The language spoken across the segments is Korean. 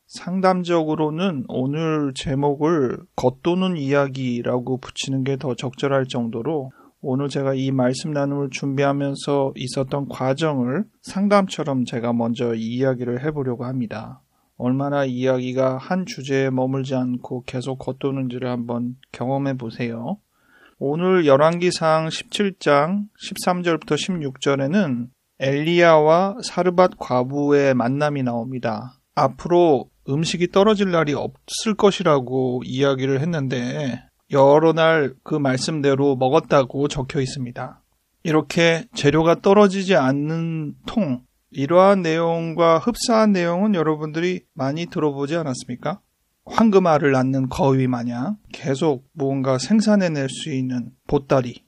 상담적으로는 오늘 제목을 겉도는 이야기라고 붙이는 게 더 적절할 정도로 오늘 제가 이 말씀 나눔을 준비하면서 있었던 과정을 상담처럼 제가 먼저 이야기를 해보려고 합니다. 얼마나 이야기가 한 주제에 머물지 않고 계속 겉도는지를 한번 경험해 보세요. 오늘 열왕기상 17장 13절부터 16절에는 엘리야와 사르밧 과부의 만남이 나옵니다. 앞으로 음식이 떨어질 날이 없을 것이라고 이야기를 했는데 여러 날 그 말씀대로 먹었다고 적혀 있습니다. 이렇게 재료가 떨어지지 않는 통, 이러한 내용과 흡사한 내용은 여러분들이 많이 들어보지 않았습니까? 황금알을 낳는 거위 마냥 계속 무언가 생산해낼 수 있는 보따리.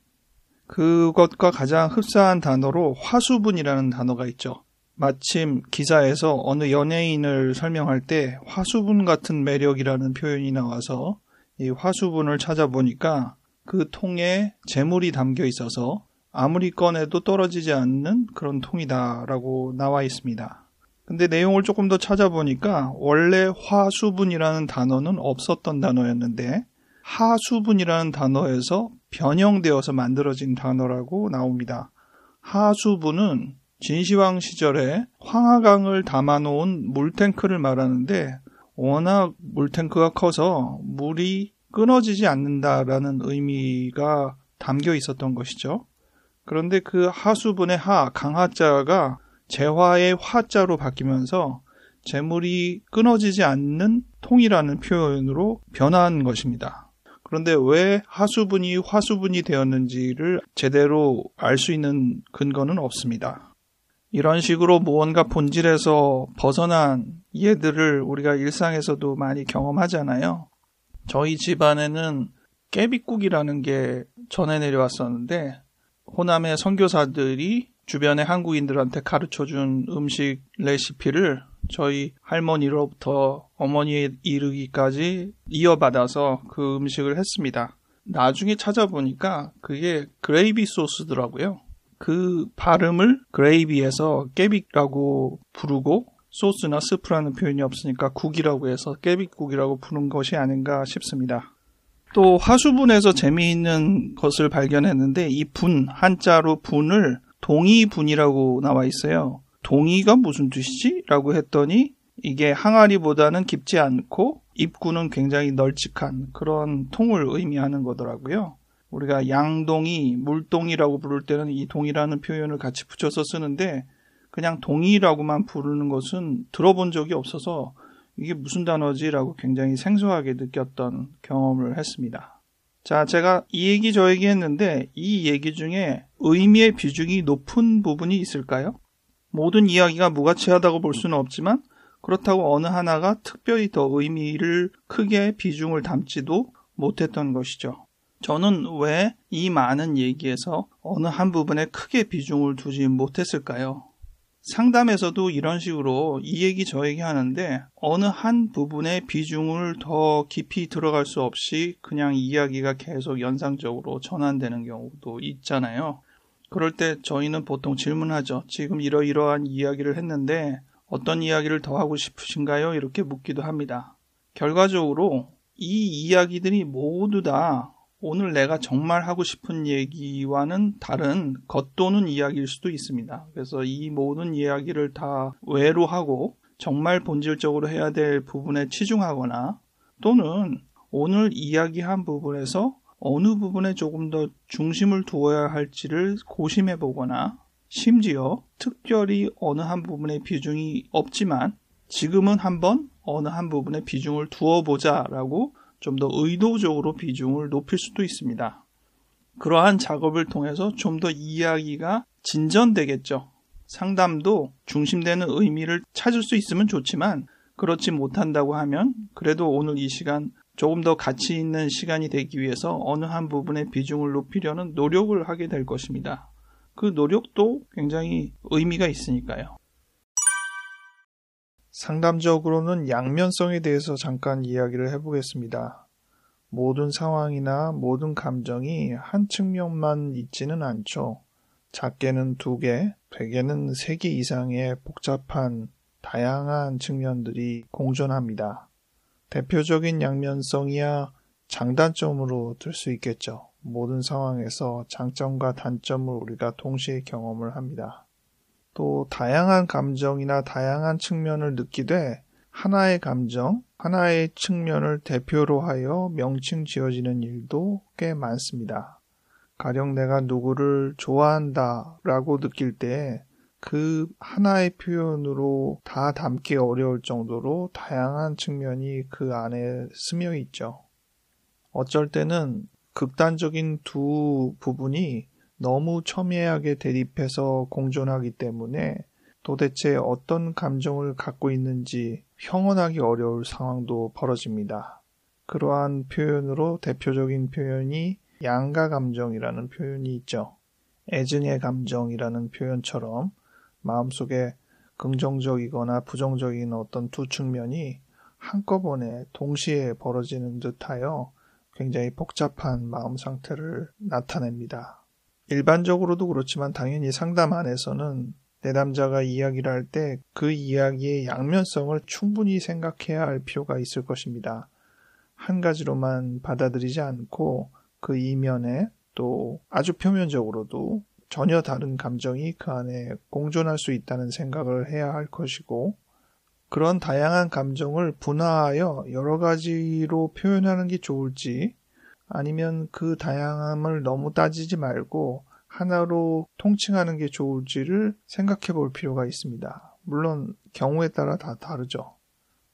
그것과 가장 흡사한 단어로 화수분이라는 단어가 있죠. 마침 기사에서 어느 연예인을 설명할 때 화수분 같은 매력이라는 표현이 나와서 이 화수분을 찾아보니까 그 통에 재물이 담겨 있어서 아무리 꺼내도 떨어지지 않는 그런 통이다라고 나와 있습니다. 근데 내용을 조금 더 찾아보니까 원래 화수분이라는 단어는 없었던 단어였는데 하수분이라는 단어에서 변형되어서 만들어진 단어라고 나옵니다. 하수분은 진시황 시절에 황하강을 담아놓은 물탱크를 말하는데 워낙 물탱크가 커서 물이 끊어지지 않는다라는 의미가 담겨 있었던 것이죠. 그런데 그 하수분의 하, 강하자가 재화의 화자로 바뀌면서 재물이 끊어지지 않는 통이라는 표현으로 변한 것입니다. 그런데 왜 하수분이 화수분이 되었는지를 제대로 알 수 있는 근거는 없습니다. 이런 식으로 무언가 본질에서 벗어난 예들을 우리가 일상에서도 많이 경험하잖아요. 저희 집안에는 깨비국이라는 게 전해 내려왔었는데 호남의 선교사들이 주변의 한국인들한테 가르쳐준 음식 레시피를 저희 할머니로부터 어머니에 이르기까지 이어받아서 그 음식을 했습니다. 나중에 찾아보니까 그게 그레이비 소스더라고요. 그 발음을 그레이비에서 깨빅이라고 부르고 소스나 스프라는 표현이 없으니까 국이라고 해서 깨빅국이라고 부른 것이 아닌가 싶습니다. 또 화수분에서 재미있는 것을 발견했는데 이 분, 한자로 분을 동이분이라고 나와 있어요. 동이가 무슨 뜻이지? 라고 했더니 이게 항아리보다는 깊지 않고 입구는 굉장히 널찍한 그런 통을 의미하는 거더라고요. 우리가 양동이, 물동이라고 부를 때는 이 동이라는 표현을 같이 붙여서 쓰는데 그냥 동이라고만 부르는 것은 들어본 적이 없어서 이게 무슨 단어지라고 굉장히 생소하게 느꼈던 경험을 했습니다. 자, 제가 이 얘기 저 얘기 했는데 이 얘기 중에 의미의 비중이 높은 부분이 있을까요? 모든 이야기가 무가치하다고 볼 수는 없지만 그렇다고 어느 하나가 특별히 더 의미를 크게 비중을 담지도 못했던 것이죠. 저는 왜 이 많은 얘기에서 어느 한 부분에 크게 비중을 두지 못했을까요? 상담에서도 이런 식으로 이 얘기 저 얘기 하는데 어느 한 부분에 비중을 더 깊이 들어갈 수 없이 그냥 이야기가 계속 연상적으로 전환되는 경우도 있잖아요. 그럴 때 저희는 보통 질문하죠. 지금 이러이러한 이야기를 했는데 어떤 이야기를 더 하고 싶으신가요? 이렇게 묻기도 합니다. 결과적으로 이 이야기들이 모두 다 오늘 내가 정말 하고 싶은 얘기와는 다른 겉도는 이야기일 수도 있습니다. 그래서 이 모든 이야기를 다 외로 하고 정말 본질적으로 해야 될 부분에 치중하거나 또는 오늘 이야기한 부분에서 어느 부분에 조금 더 중심을 두어야 할지를 고심해 보거나 심지어 특별히 어느 한 부분에 비중이 없지만 지금은 한번 어느 한 부분에 비중을 두어보자라고 좀 더 의도적으로 비중을 높일 수도 있습니다. 그러한 작업을 통해서 좀 더 이야기가 진전되겠죠. 상담도 중심되는 의미를 찾을 수 있으면 좋지만 그렇지 못한다고 하면 그래도 오늘 이 시간 조금 더 가치 있는 시간이 되기 위해서 어느 한 부분의 비중을 높이려는 노력을 하게 될 것입니다. 그 노력도 굉장히 의미가 있으니까요. 상담적으로는 양면성에 대해서 잠깐 이야기를 해보겠습니다. 모든 상황이나 모든 감정이 한 측면만 있지는 않죠. 작게는 2개, 되게는 3개 이상의 복잡한 다양한 측면들이 공존합니다. 대표적인 양면성이야 장단점으로 들 수 있겠죠. 모든 상황에서 장점과 단점을 우리가 동시에 경험을 합니다. 또 다양한 감정이나 다양한 측면을 느끼되 하나의 감정, 하나의 측면을 대표로 하여 명칭 지어지는 일도 꽤 많습니다. 가령 내가 누구를 좋아한다 라고 느낄 때 그 하나의 표현으로 다 담기 어려울 정도로 다양한 측면이 그 안에 스며 있죠. 어쩔 때는 극단적인 두 부분이 너무 첨예하게 대립해서 공존하기 때문에 도대체 어떤 감정을 갖고 있는지 형언하기 어려울 상황도 벌어집니다. 그러한 표현으로 대표적인 표현이 양가 감정이라는 표현이 있죠. 애증의 감정이라는 표현처럼 마음속에 긍정적이거나 부정적인 어떤 두 측면이 한꺼번에 동시에 벌어지는 듯하여 굉장히 복잡한 마음 상태를 나타냅니다. 일반적으로도 그렇지만 당연히 상담 안에서는 내담자가 이야기를 할 때 그 이야기의 양면성을 충분히 생각해야 할 필요가 있을 것입니다. 한 가지로만 받아들이지 않고 그 이면에 또 아주 표면적으로도 전혀 다른 감정이 그 안에 공존할 수 있다는 생각을 해야 할 것이고, 그런 다양한 감정을 분화하여 여러 가지로 표현하는 게 좋을지, 아니면 그 다양함을 너무 따지지 말고 하나로 통칭하는 게 좋을지를 생각해 볼 필요가 있습니다. 물론 경우에 따라 다 다르죠.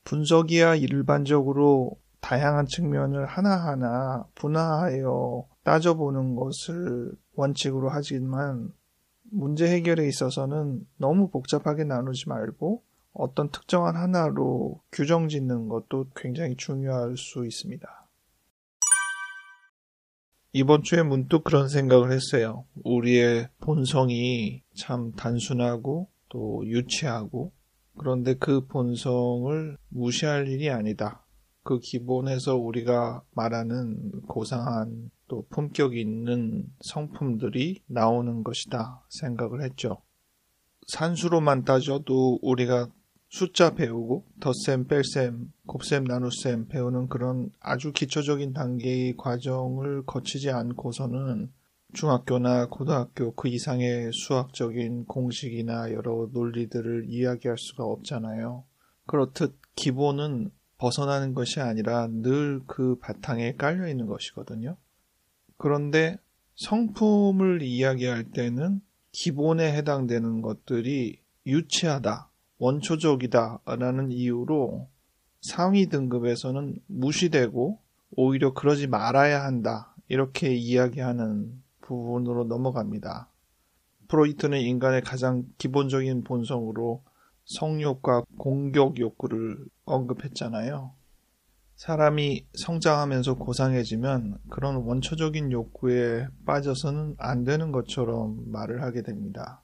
분석이야 일반적으로 다양한 측면을 하나하나 분화하여 따져보는 것을 원칙으로 하지만 문제 해결에 있어서는 너무 복잡하게 나누지 말고 어떤 특정한 하나로 규정 짓는 것도 굉장히 중요할 수 있습니다. 이번 주에 문득 그런 생각을 했어요. 우리의 본성이 참 단순하고 또 유치하고, 그런데 그 본성을 무시할 일이 아니다. 그 기본에서 우리가 말하는 고상한 또 품격 있는 성품들이 나오는 것이다 생각을 했죠. 산수로만 따져도 우리가 숫자 배우고 덧셈, 뺄셈, 곱셈, 나눗셈 배우는 그런 아주 기초적인 단계의 과정을 거치지 않고서는 중학교나 고등학교 그 이상의 수학적인 공식이나 여러 논리들을 이야기할 수가 없잖아요. 그렇듯 기본은 벗어나는 것이 아니라 늘 그 바탕에 깔려 있는 것이거든요. 그런데 성품을 이야기할 때는 기본에 해당되는 것들이 유치하다, 원초적이다 라는 이유로 상위 등급에서는 무시되고 오히려 그러지 말아야 한다, 이렇게 이야기하는 부분으로 넘어갑니다. 프로이트는 인간의 가장 기본적인 본성으로 성욕과 공격 욕구를 언급했잖아요. 사람이 성장하면서 고상해지면 그런 원초적인 욕구에 빠져서는 안 되는 것처럼 말을 하게 됩니다.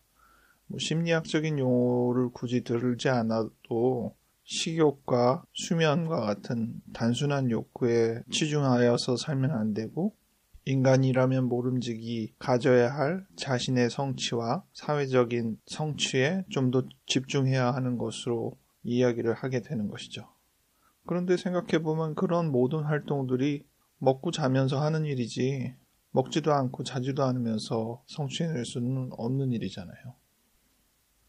심리학적인 용어를 굳이 들지 않아도 식욕과 수면과 같은 단순한 욕구에 치중하여서 살면 안 되고, 인간이라면 모름지기 가져야 할 자신의 성취와 사회적인 성취에 좀 더 집중해야 하는 것으로 이야기를 하게 되는 것이죠. 그런데 생각해보면 그런 모든 활동들이 먹고 자면서 하는 일이지 먹지도 않고 자지도 않으면서 성취해낼 수는 없는 일이잖아요.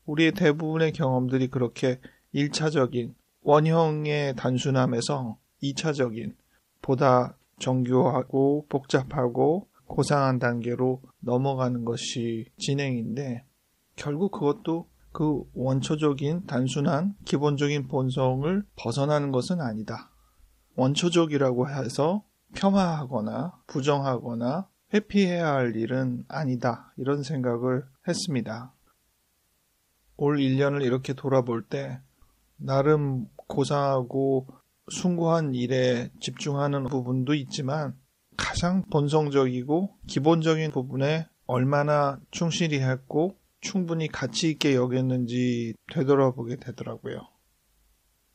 우리의 대부분의 경험들이 그렇게 1차적인 원형의 단순함에서 2차적인 보다 정교하고 복잡하고 고상한 단계로 넘어가는 것이 진행인데, 결국 그것도 그 원초적인 단순한 기본적인 본성을 벗어나는 것은 아니다. 원초적이라고 해서 폄하하거나 부정하거나 회피해야 할 일은 아니다, 이런 생각을 했습니다. 올 1년을 이렇게 돌아볼 때 나름 고상하고 숭고한 일에 집중하는 부분도 있지만 가장 본성적이고 기본적인 부분에 얼마나 충실히 했고 충분히 가치 있게 여겼는지 되돌아보게 되더라고요.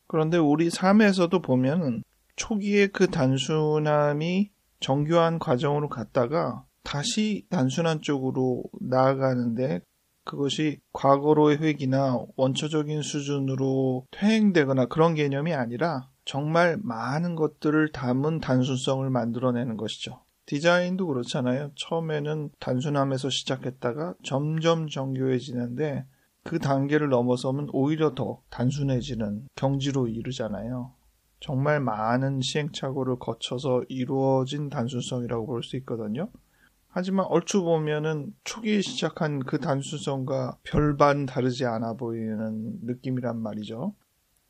그런데 우리 삶에서도 보면 초기에 그 단순함이 정교한 과정으로 갔다가 다시 단순한 쪽으로 나아가는데 그것이 과거로의 회귀나 원초적인 수준으로 퇴행되거나 그런 개념이 아니라 정말 많은 것들을 담은 단순성을 만들어내는 것이죠. 디자인도 그렇잖아요. 처음에는 단순함에서 시작했다가 점점 정교해지는데 그 단계를 넘어서면 오히려 더 단순해지는 경지로 이르잖아요. 정말 많은 시행착오를 거쳐서 이루어진 단순성이라고 볼 수 있거든요. 하지만 얼추 보면은 초기에 시작한 그 단순성과 별반 다르지 않아 보이는 느낌이란 말이죠.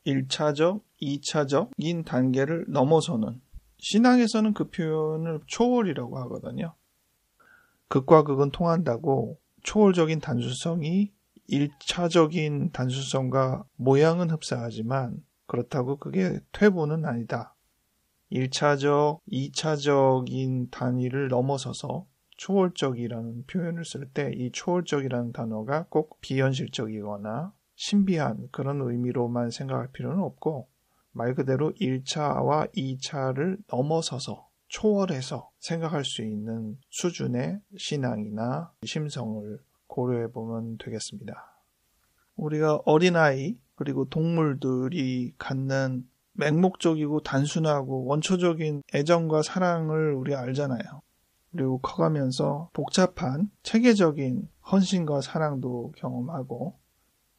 1차적, 2차적인 단계를 넘어서는, 신앙에서는 그 표현을 초월이라고 하거든요. 극과 극은 통한다고 초월적인 단순성이 1차적인 단순성과 모양은 흡사하지만 그렇다고 그게 퇴보는 아니다. 1차적, 2차적인 단위를 넘어서서 초월적이라는 표현을 쓸 때 이 초월적이라는 단어가 꼭 비현실적이거나 신비한 그런 의미로만 생각할 필요는 없고 말 그대로 1차와 2차를 넘어서서 초월해서 생각할 수 있는 수준의 신앙이나 심성을 고려해 보면 되겠습니다. 우리가 어린아이 그리고 동물들이 갖는 맹목적이고 단순하고 원초적인 애정과 사랑을 우리가 알잖아요. 그리고 커가면서 복잡한 체계적인 헌신과 사랑도 경험하고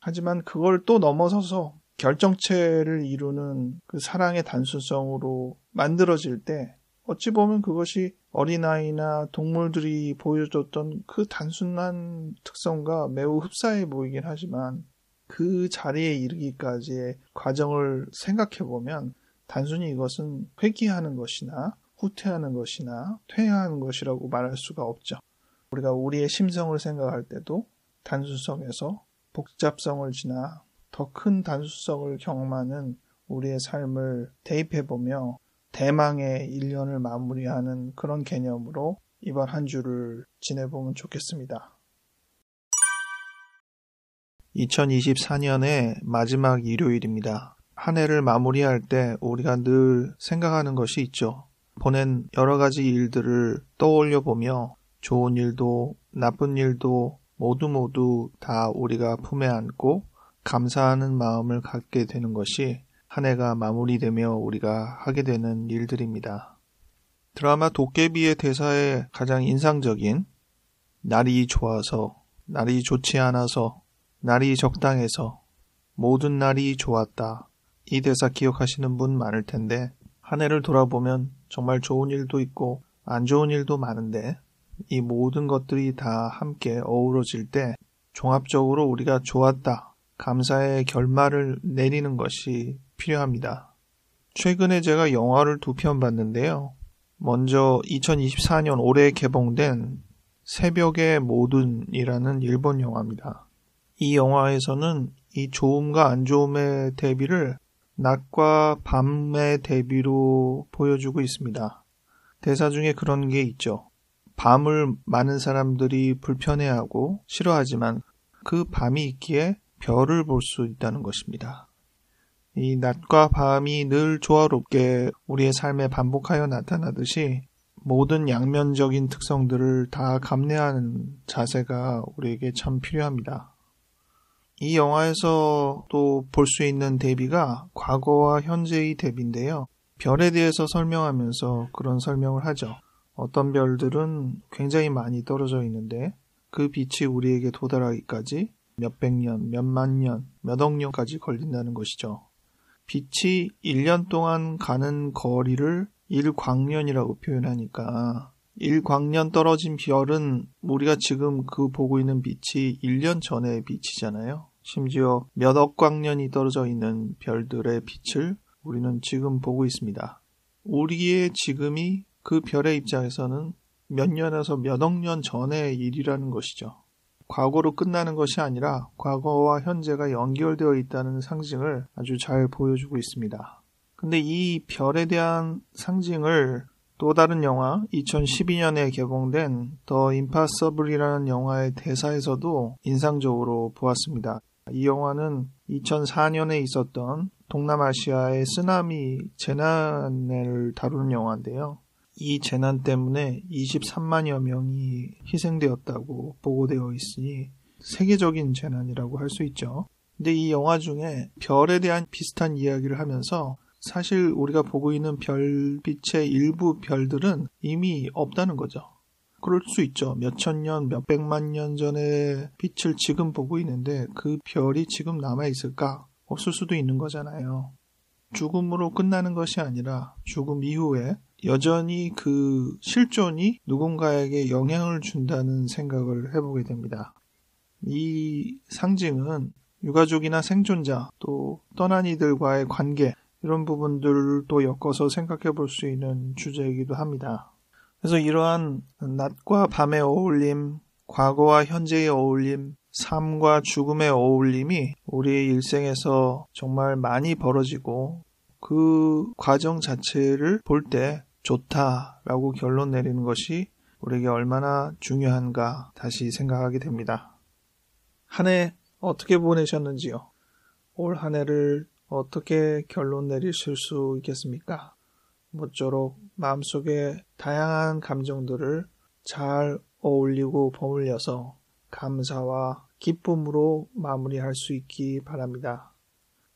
하지만 그걸 또 넘어서서 결정체를 이루는 그 사랑의 단순성으로 만들어질 때 어찌 보면 그것이 어린아이나 동물들이 보여줬던 그 단순한 특성과 매우 흡사해 보이긴 하지만 그 자리에 이르기까지의 과정을 생각해 보면 단순히 이것은 회귀하는 것이나 후퇴하는 것이나 퇴행하는 것이라고 말할 수가 없죠. 우리가 우리의 심성을 생각할 때도 단순성에서 복잡성을 지나 더 큰 단순성을 경험하는 우리의 삶을 대입해보며 대망의 1년을 마무리하는 그런 개념으로 이번 한 주를 지내보면 좋겠습니다. 2024년의 마지막 일요일입니다. 한 해를 마무리할 때 우리가 늘 생각하는 것이 있죠. 보낸 여러 가지 일들을 떠올려 보며 좋은 일도 나쁜 일도 모두 다 우리가 품에 안고 감사하는 마음을 갖게 되는 것이 한 해가 마무리되며 우리가 하게 되는 일들입니다. 드라마 도깨비의 대사에 가장 인상적인 날이 좋아서, 날이 좋지 않아서, 날이 적당해서, 모든 날이 좋았다. 이 대사 기억하시는 분 많을 텐데 한 해를 돌아보면 정말 좋은 일도 있고 안 좋은 일도 많은데 이 모든 것들이 다 함께 어우러질 때 종합적으로 우리가 좋았다, 감사의 결말을 내리는 것이 필요합니다. 최근에 제가 영화를 2편 봤는데요. 먼저 2024년 올해 개봉된 새벽의 모든이라는 일본 영화입니다. 이 영화에서는 이 좋음과 안 좋음의 대비를 낮과 밤의 대비로 보여주고 있습니다. 대사 중에 그런 게 있죠. 밤을 많은 사람들이 불편해하고 싫어하지만 그 밤이 있기에 별을 볼 수 있다는 것입니다. 이 낮과 밤이 늘 조화롭게 우리의 삶에 반복하여 나타나듯이 모든 양면적인 특성들을 다 감내하는 자세가 우리에게 참 필요합니다. 이 영화에서 또 볼 수 있는 대비가 과거와 현재의 대비인데요. 별에 대해서 설명하면서 그런 설명을 하죠. 어떤 별들은 굉장히 많이 떨어져 있는데 그 빛이 우리에게 도달하기까지 몇백 년, 몇만 년, 몇억 년까지 걸린다는 것이죠. 빛이 1년 동안 가는 거리를 1광년이라고 표현하니까 1광년 떨어진 별은 우리가 지금 그 보고 있는 빛이 1년 전의 빛이잖아요. 심지어 몇억 광년이 떨어져 있는 별들의 빛을 우리는 지금 보고 있습니다. 우리의 지금이 그 별의 입장에서는 몇 년에서 몇억 년 전의 일이라는 것이죠. 과거로 끝나는 것이 아니라 과거와 현재가 연결되어 있다는 상징을 아주 잘 보여주고 있습니다. 근데 이 별에 대한 상징을 또 다른 영화 2012년에 개봉된 더 임파서블이라는 영화의 대사에서도 인상적으로 보았습니다. 이 영화는 2004년에 있었던 동남아시아의 쓰나미 재난을 다루는 영화인데요. 이 재난 때문에 23만여 명이 희생되었다고 보고되어 있으니 세계적인 재난이라고 할 수 있죠. 근데 이 영화 중에 별에 대한 비슷한 이야기를 하면서 사실 우리가 보고 있는 별빛의 일부 별들은 이미 없다는 거죠. 그럴 수 있죠. 몇천 년, 몇백만 년 전의 빛을 지금 보고 있는데 그 별이 지금 남아있을까? 없을 수도 있는 거잖아요. 죽음으로 끝나는 것이 아니라 죽음 이후에 여전히 그 실존이 누군가에게 영향을 준다는 생각을 해보게 됩니다. 이 상징은 유가족이나 생존자 또 떠난 이들과의 관계 이런 부분들도 엮어서 생각해 볼 수 있는 주제이기도 합니다. 그래서 이러한 낮과 밤의 어울림, 과거와 현재의 어울림, 삶과 죽음의 어울림이 우리의 일생에서 정말 많이 벌어지고 그 과정 자체를 볼 때 좋다라고 결론 내리는 것이 우리에게 얼마나 중요한가 다시 생각하게 됩니다. 한 해 어떻게 보내셨는지요? 올 한 해를 어떻게 결론 내리실 수 있겠습니까? 모쪼록 마음속에 다양한 감정들을 잘 어울리고 버물려서 감사와 기쁨으로 마무리할 수 있기 바랍니다.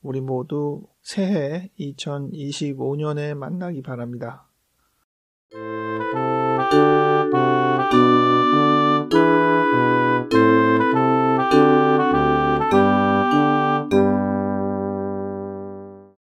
우리 모두 새해 2025년에 만나기 바랍니다.